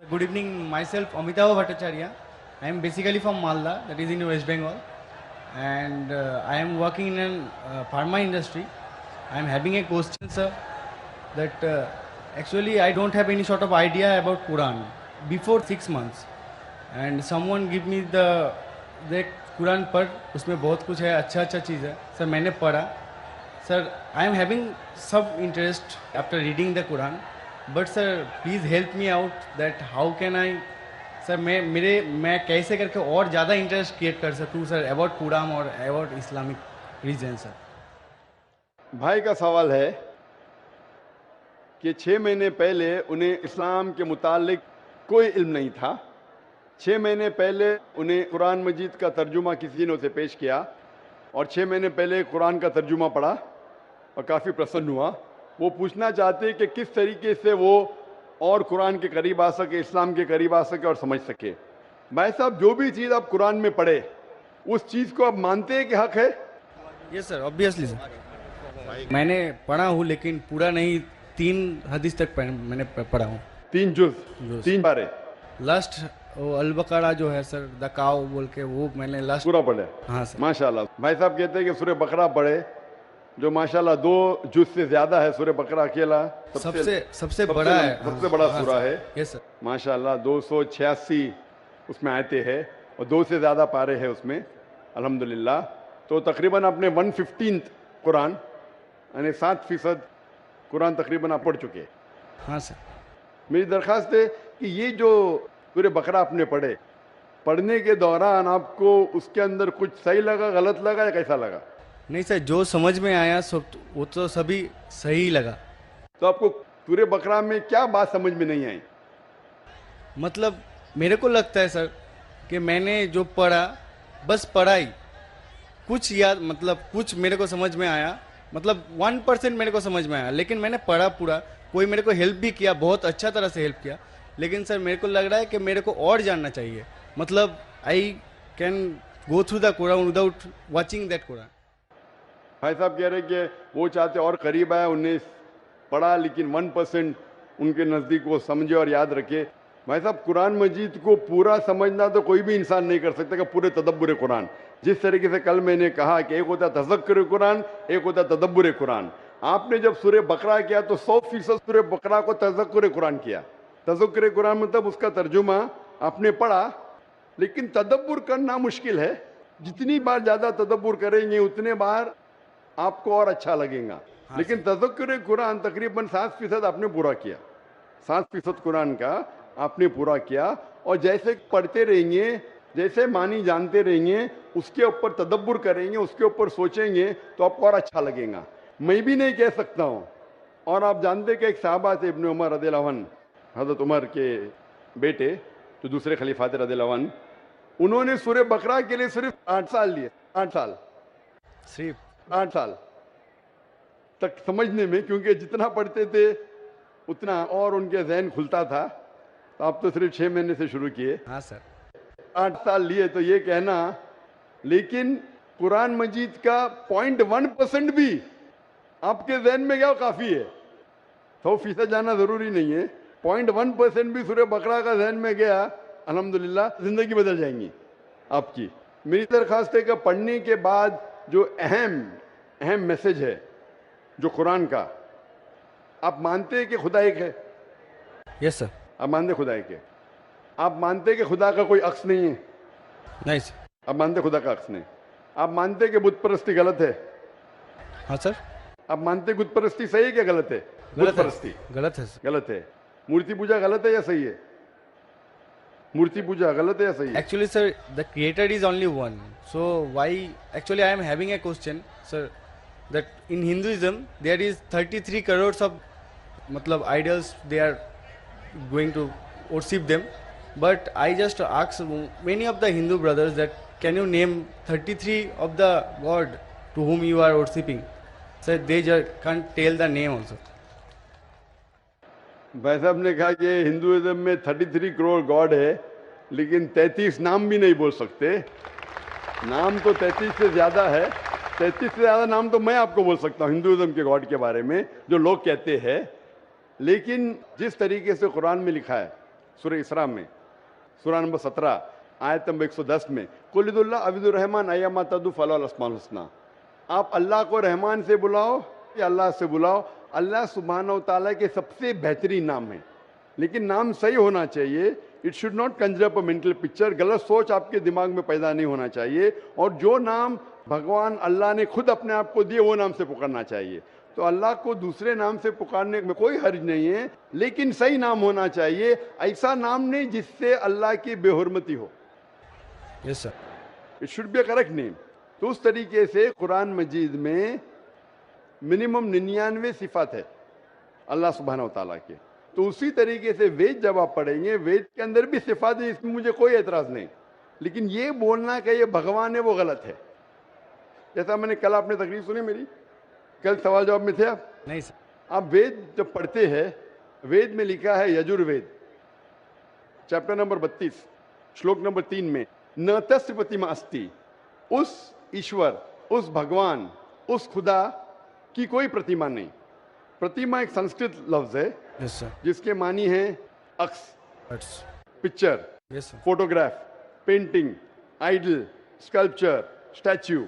Good evening, myself Amitabh Bhattacharya. I am basically from Malda, that is in West Bengal, and I am working in an pharma industry. I am having a question, sir, that actually I don't have any sort of idea about Quran before 6 months, and someone give me the Quran पर उसमें बहुत कुछ है अच्छा अच्छा चीज़ है sir मैंने पढ़ा सर आई एम हैविंग सब interest after reading the Quran but sir please help me out that how can I sir मैं कैसे करके और ज़्यादा इंटरेस्ट क्रिएट कर सकूँ सर अबाउट कुरान और अबाउट इस्लामिक रीजन सर। भाई का सवाल है कि 6 महीने पहले उन्हें इस्लाम के मुतालिक कोई इल्म नहीं था। 6 महीने पहले उन्हें कुरान मजीद का तर्जुमा किसी ने उसे पेश किया और 6 महीने पहले कुरान का तर्जुमा पढ़ा और काफ़ी प्रसन्न हुआ। वो पूछना चाहते कि किस तरीके से वो और कुरान के करीब आ सके, इस्लाम के करीब आ सके और समझ सके। भाई साहब, जो भी चीज़ आप कुरान में पढ़े उस चीज़ को आप मानते हैं कि हक है? Yes sir, obviously sir. मैंने पढ़ा हूँ लेकिन पूरा नहीं, 3 हदीस तक मैंने पढ़ा हूँ। 3 जुज़, 3 पारे। लास्ट अल बकरा जो है सर, द काव बोल के, वो मैंने लास्ट पूरा पढ़े। हाँ सर। माशाल्लाह। भाई साहब कहते हैं कि सूरह बकरा पढ़े, जो माशाल्लाह 2 जुज़ से ज्यादा है। सूरह बकरा अकेला सबसे बड़ा है, सबसे बड़ा हाँ सूरा है। Yes sir. माशाल्लाह 286 उसमें आयते हैं और 2 से ज्यादा पारे हैं उसमें, अल्हम्दुलिल्लाह। तो तकरीबन आपने 115th कुरान यानी 7% कुरान तकरीबन आप पढ़ चुके हैं। हाँ सर। मेरी दरख्वास्त है कि ये जो सूरह बकरा आपने पढ़े, पढ़ने के दौरान आपको उसके अंदर कुछ सही लगा, गलत लगा या कैसा लगा? नहीं सर, जो समझ में आया सब वो तो सभी सही लगा। तो आपको सूरह बकरा में क्या बात समझ में नहीं आई? मतलब मेरे को लगता है सर कि मैंने जो पढ़ा बस पढ़ाई, कुछ याद, मतलब कुछ मेरे को समझ में आया, मतलब 1% मेरे को समझ में आया, लेकिन मैंने पढ़ा पूरा। कोई मेरे को हेल्प भी किया, बहुत अच्छा तरह से हेल्प किया, लेकिन सर मेरे को लग रहा है कि मेरे को और जानना चाहिए। मतलब I can go through the Quran without watching that Quran. भाई साहब कह रहे कि वो चाहते और करीब आए, उन्हें पढ़ा लेकिन 1% उनके नज़दीक वो समझे और याद रखे। भाई साहब, कुरान मजीद को पूरा समझना तो कोई भी इंसान नहीं कर सकता कि पूरे तदब्बुर कुरान। जिस तरीके से कल मैंने कहा कि एक होता तज़क्कुर कुरान, एक होता तदब्बुर कुरान। आपने जब सूरह बकरा किया तो 100% सूरह बकरा को तज़क्कुर कुरान किया। तज़क्कुर कुरान मतलब उसका तर्जुमा आपने पढ़ा, लेकिन तदब्बुर करना मुश्किल है। जितनी बार ज़्यादा तदब्बुर करेंगे उतने बार आपको और अच्छा लगेगा। हाँ, लेकिन तज़क्कुर कुरान तकरीबन 7% आपने पूरा किया। 7% कुरान का आपने पूरा किया और जैसे पढ़ते रहेंगे, जैसे मानी जानते रहेंगे, उसके ऊपर तदब्बुर करेंगे, उसके ऊपर सोचेंगे तो आपको और अच्छा लगेगा। मैं भी नहीं कह सकता हूँ। और आप जानते कि एक साहबा थे इब्न उमर रज़ियल्लाहु अन्हु, हज़रत उमर के बेटे जो दूसरे खलीफा थे रज़ियल्लाहु अन्हु, उन्होंने सूरह बकरा के लिए सिर्फ 8 साल लिए। 8 साल, सिर्फ 8 साल तक समझने में, क्योंकि जितना पढ़ते थे उतना और उनके जहन खुलता था। तो आप तो सिर्फ 6 महीने से शुरू किए। हाँ सर। 8 साल लिए तो ये कहना, लेकिन कुरान मजीद का 0.1% भी आपके जहन में गया काफी है। 100% जाना जरूरी नहीं है। 0.1% भी सूरह बकरा का जहन में गया, अल्हम्दुलिल्लाह जिंदगी बदल जाएंगी आपकी। मेरी दरख्वास्त है कि पढ़ने के बाद जो अहम मैसेज है जो कुरान का, आप मानते हैं कि खुदा एक है? Yes sir. आप मानते खुदा एक है? आप मानते हैं कि खुदा का कोई अक्स नहीं है? नहीं सर। आप मानते खुदा का अक्स नहीं? आप मानते कि बुत परस्ती गलत है? हाँ सर। आप मानते बुत परस्ती सही है क्या गलत है? गलत परस्ती गलत है सर। गलत है। मूर्ति पूजा गलत है या सही है? मूर्ति पूजा गलत है या सही है? Actually, sir, the creator is only one. So why? Actually, I am having a question, sir. That in Hinduism there is 33 crores of, matlab, idols. They are going to worship them. But I just ask many of the Hindu brothers that can you name 33 of the god to whom you are worshipping? Sir, they just can't tell the name also. भाई साहब ने कहा कि Hinduism में 33 crore God है, लेकिन 33 नाम भी नहीं बोल सकते। नाम तो 33 से ज्यादा है। 33 से ज्यादा नाम तो मैं आपको बोल सकता हूँ हिंदुइज्म के गॉड के बारे में, जो लोग कहते हैं। लेकिन जिस तरीके से कुरान में लिखा है सूरह इसरा में, सूरह नंबर 17 आयत नंबर 110 में, कुलिदुल्लाह अबिदुर रहमान अय्यमा तदु फलाल अस्माउल हुस्ना। आप अल्लाह को रहमान से बुलाओ या अल्लाह से बुलाओ, अल्लाह सुब्हानहू तआला के सबसे बेहतरीन नाम है। लेकिन नाम सही होना चाहिए। It should not Kanjar up a mental picture. गलत सोच आपके दिमाग में पैदा नहीं होना चाहिए। और जो नाम भगवान अल्लाह ने खुद अपने आप को दिए वो नाम से पुकारना चाहिए। तो अल्लाह को दूसरे नाम से पुकारने में कोई हर्ज नहीं है, लेकिन सही नाम होना चाहिए। ऐसा नाम नहीं जिससे अल्लाह की बेहुरमती हो। Yes sir. It should be a correct name. तो उस तरीके से कुरान मजीद में मिनिमम 99 सिफात है अल्लाह सुब्हानहू तआला के। तो उसी तरीके से वेद जब आप पढ़ेंगे, वेद के अंदर भी सिफात है, इसमें मुझे कोई एतराज नहीं। लेकिन ये बोलना कि ये भगवान है वो गलत है। जैसा मैंने कल, आपने तकरीर सुनी मेरी, कल सवाल जवाब में थे आप? नहीं सर। आप वेद जब पढ़ते हैं, वेद में लिखा है यजुर्वेद चैप्टर नंबर 32 श्लोक नंबर 3 में, न तस्य प्रतिमा अस्ति, उस ईश्वर, उस भगवान, उस खुदा की कोई प्रतिमा नहीं। प्रतिमा एक संस्कृत लफ्ज है यस सर। जिसके मानी है अक्स, That's- picture, yes sir. Photograph, painting, idol, sculpture, statue.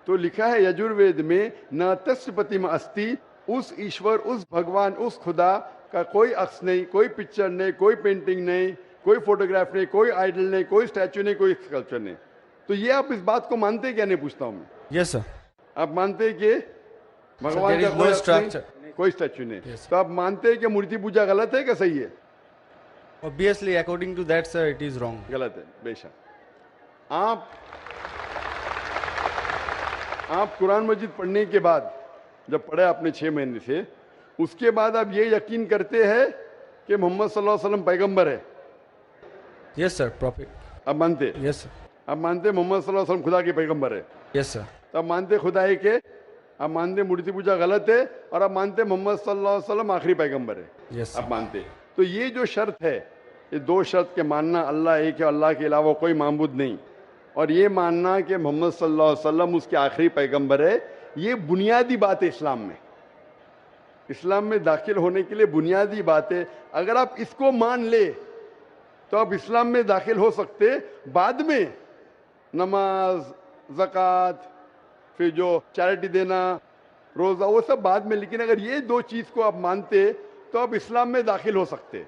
तो लिखा है यजुर्वेद में, न तस्य प्रतिमा अस्ति, उस ईश्वर, उस भगवान, उस खुदा का कोई अक्स नहीं, कोई पिक्चर नहीं, कोई पेंटिंग नहीं, कोई फोटोग्राफ नहीं, कोई आइडल नहीं, कोई स्टैच्यू नहीं, कोई स्कल्पचर नहीं। तो ये आप इस बात को मानते क्या? नहीं पूछता हूं मैं। Yes sir. आप मानते हैं कि भगवान there का is कोई no अक्स नहीं, structure. कोई स्टैच्यू नहीं। Yes. तो आप मानते हैं कि मूर्ति पूजा गलत है क्या सही है? Obviously, according to that, sir, it is wrong. गलत है बेशक। आप कुरान मजीद पढ़ने के बाद, जब पढ़े आपने 6 महीने से, उसके बाद आप ये यकीन करते हैं कि मोहम्मद सल्लल्लाहु अलैहि वसल्लम पैगंबर है? Yes sir, prophet. आप मानते? Yes sir. आप मानते मोहम्मद सल्लल्लाहु अलैहि वसल्लम खुदा के पैगंबर है? Yes sir. तो आप मानते खुदा है कि? आप मानते मूर्ति पूजा गलत है, और आप मानते मोहम्मद सल्लल्लाहु अलैहि वसल्लम आखिरी पैगंबर है? Yes sir. आप मानते? तो ये जो शर्त है, ये 2 शर्त के मानना, अल्लाह एक है, अल्लाह के अलावा कोई माबूद नहीं, और ये मानना कि मोहम्मद सल्लल्लाहु अलैहि वसल्लम उसके आखिरी पैगंबर है, ये बुनियादी बात है इस्लाम में। इस्लाम में दाखिल होने के लिए बुनियादी बात है। अगर आप इसको मान ले तो आप इस्लाम में दाखिल हो सकते। बाद में नमाज, ज़कात, फिर जो चैरिटी देना, रोज़ा, वो सब बाद में। लेकिन अगर ये 2 चीज़ को आप मानते तो आप इस्लाम में दाखिल हो सकते।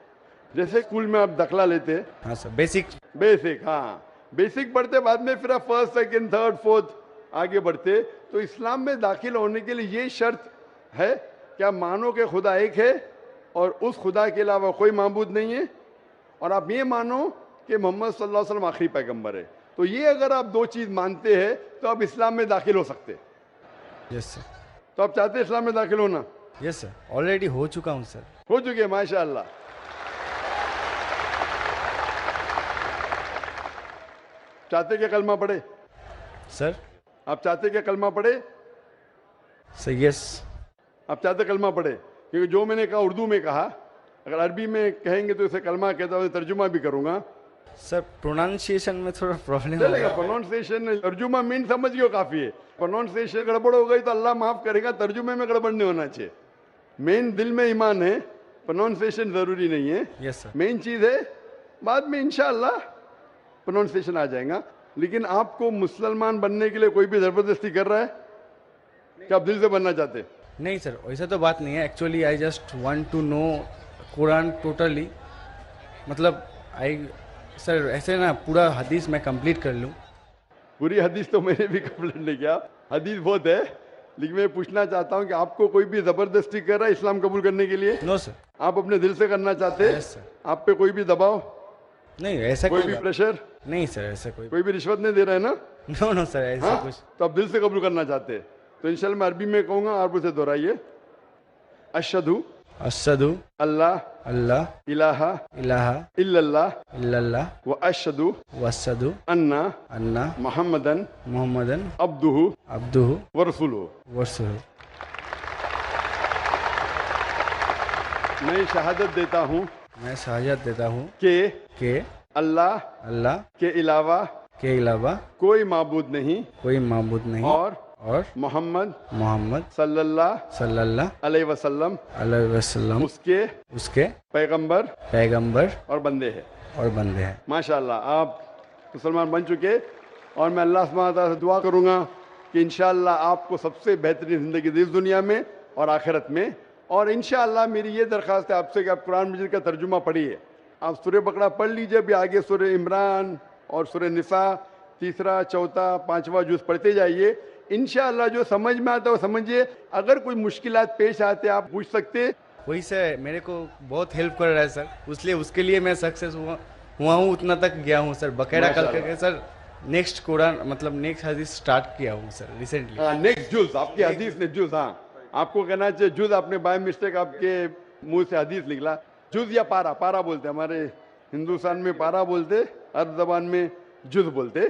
जैसे स्कूल में आप दाखिला लेते, हाँ सर, बेसिक। हाँ, बेसिक पढ़ते, बाद में फिर आप फर्स्ट, सेकंड, थर्ड, फोर्थ आगे बढ़ते। तो इस्लाम में दाखिल होने के लिए ये शर्त है कि आप मानो कि खुदा एक है और उस खुदा के अलावा कोई माबूद नहीं है, और आप ये मानो कि मोहम्मद सल्लल्लाहु अलैहि वसल्लम आखिरी पैगंबर है। तो ये अगर आप 2 चीज़ मानते हैं तो आप इस्लाम में दाखिल हो सकते। Yes sir. तो आप चाहते हैं इस्लाम में दाखिल होना? यस सर, ऑलरेडी हो चुका हूँ सर। हो चुके हैं, माशाअल्लाह। चाहते क्या कलमा पढ़े? सर। आप चाहते क्या कलमा पढ़े? Sir yes. आप चाहते कलमा पढ़े? क्योंकि जो मैंने कहा उर्दू में कहा, अगर अरबी में कहेंगे तो इसे कलमा कहता हूँ, तर्जुमा भी करूंगा। सर प्रोनाउंसिएशन में थोड़ा प्रॉब्लम चलेगा, प्रोनाउंसिएशन, तर्जुमा मीन समझ गए काफी है। प्रोनाउंसिएशन गड़बड़ हो गई तो अल्लाह माफ करेगा, तर्जुमे में गड़बड़ नहीं होना चाहिए। मेन दिल में ईमान है, प्रोनाउंसिएशन जरूरी नहीं है। Yes sir. मेन चीज है, बाद में इंशाअल्लाह प्रोनाउंसिएशन आ जाएगा। लेकिन आपको मुसलमान बनने के लिए कोई भी जबरदस्ती कर रहा है कि आप दिल से बनना चाहते? नहीं सर, वैसा तो बात नहीं है। Actually I just want to know Quran totally. मतलब सर ऐसे ना पूरा हदीस मैं कंप्लीट कर लूँ। पूरी हदीस तो मैंने भी कंप्लीट नहीं किया, हदीस बहुत है। लेकिन मैं पूछना चाहता हूँ कि आपको कोई भी जबरदस्ती कर रहा है इस्लाम कबूल करने के लिए? No sir. आप अपने दिल से करना चाहते हैं? Yes sir. आप पे कोई भी दबाव, नहीं ऐसा कोई भी प्रेशर, नहीं सर, ऐसा कोई भी रिश्वत नहीं दे रहा है ना? नो नो सर, ऐसा हाँ? कुछ। तो आप दिल से कबूल करना चाहते हैं? तो इंशाल्लाह मैं अरबी में कहूँगा, आप उसे दोहराइए। अशहदु अशहदु अल्लाह अल्लाह इलाहा इलाहा इल्लल्लाह इल्लल्लाह व अशहदु वशहदु अन्ना अन्ना मुहम्मदन मुहम्मदन अब्दुहु अब्दुहु व रसूलुहु। वरसूलुहु। मैं शहादत देता हूँ मैं शहादत देता हूँ कि अल्लाह के अलावा के अलावा कोई माबूद नहीं कोई माबूद नहीं और और मोहम्मद मोहम्मद सल्लल्लाहु अलैहि वसल्लम अलैहि वसल्लम उसके पैगंबर पैगंबर और बंदे हैं। और बंदे हैं। माशाल्लाह आप मुसलमान बन चुके और मैं अल्लाह सुब्हानहू व तआला से दुआ करूंगा कि इंशाअल्लाह आपको सबसे बेहतरीन ज़िंदगी दी इस दुनिया में और आखिरत में। और इंशाअल्लाह मेरी ये दरख्वास्त है आपसे कि आप कुरान मजीद का तर्जुमा पढ़िए। आप सूरह बकरा पढ़ लीजिए, अभी आगे सूरह इमरान और सूरह निसा तीसरा चौथा पांचवा जुज़ पढ़ते जाइए। इंशाअल्लाह जो समझ में आता है वो समझिए। अगर कोई मुश्किलात पेश आते आप पूछ सकते। वही सर मेरे को बहुत हेल्प कर रहा है सर, इसलिए उसके लिए मैं सक्सेस हुआ हूँ, उतना तक गया हूँ सर। बकायदा कल करके सर नेक्स्ट कुरान मतलब नेक्स्ट हदीस स्टार्ट किया हूँ सर रिसेंटली। नेक्स्ट जुज़ आपकी हदीस ने जुज़, हाँ आपको कहना चाहिए जुज़, आपने बाय मिस्टेक आपके मुंह से हदीस निकला। जुज़ या पारा, पारा बोलते हमारे हिंदुस्तान में, पारा बोलते, अरब ज़बान में जुज़ बोलते।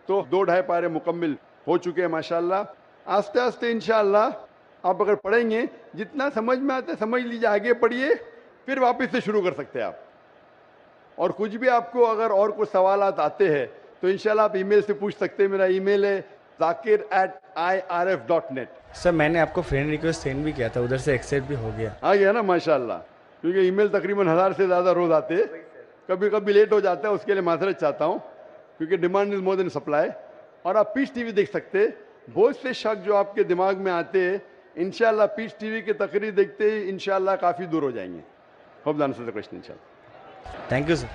तो 2-2.5 पारे मुकम्मिल हो चुके हैं माशाल्लाह। आस्ते आस्ते इंशाअल्लाह आप अगर पढ़ेंगे जितना समझ में आता है समझ लीजिए, आगे पढ़िए, फिर वापस से शुरू कर सकते हैं आप। और कुछ भी आपको अगर और कुछ सवालात आते हैं तो इंशाल्लाह आप ईमेल से पूछ सकते हैं। मेरा ईमेल है zakir@irf.net। सर मैंने आपको फ्रेंड रिक्वेस्ट सेंड भी किया था, उधर से एक्सेप्ट भी हो गया। आ गया ना माशाल्लाह, क्योंकि ईमेल तकरीबन 1000 से ज़्यादा रोज आते हैं, कभी कभी लेट हो जाता है, उसके लिए माजरत चाहता हूँ, क्योंकि demand is more than supply. और आप पीस टीवी देख सकते हैं। बहुत से शक जो आपके दिमाग में आते हैं इंशाल्लाह पीस टीवी की तकरीर देखते ही इंशाल्लाह काफ़ी दूर हो जाएंगे। Hope the answer the question इंशाल्लाह। Thank you sir.